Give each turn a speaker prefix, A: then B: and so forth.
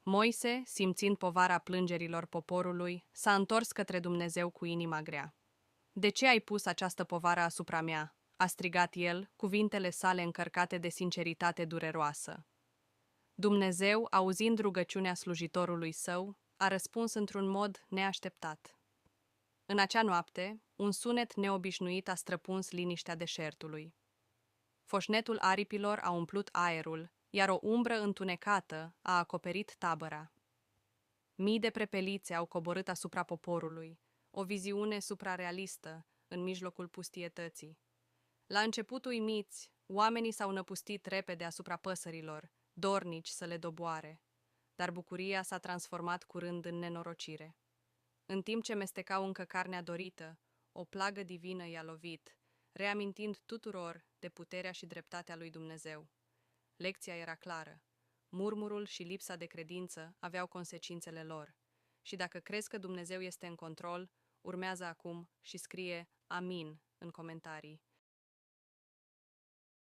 A: Moise, simțind povara plângerilor poporului, s-a întors către Dumnezeu cu inima grea. „De ce ai pus această povară asupra mea?” a strigat el, cuvintele sale încărcate de sinceritate dureroasă. Dumnezeu, auzind rugăciunea slujitorului său, a răspuns într-un mod neașteptat. În acea noapte, un sunet neobișnuit a străpuns liniștea deșertului. Foșnetul aripilor a umplut aerul, iar o umbră întunecată a acoperit tabăra. Mii de prepelițe au coborât asupra poporului, o viziune suprarealistă în mijlocul pustietății. La început uimiți, oamenii s-au năpustit repede asupra păsărilor, dornici să le doboare, dar bucuria s-a transformat curând în nenorocire. În timp ce mestecau încă carnea dorită, o plagă divină i-a lovit, reamintind tuturor de puterea și dreptatea lui Dumnezeu. Lecția era clară. Murmurul și lipsa de credință aveau consecințele lor. Și dacă crezi că Dumnezeu este în control, urmează acum și scrie Amin în comentarii.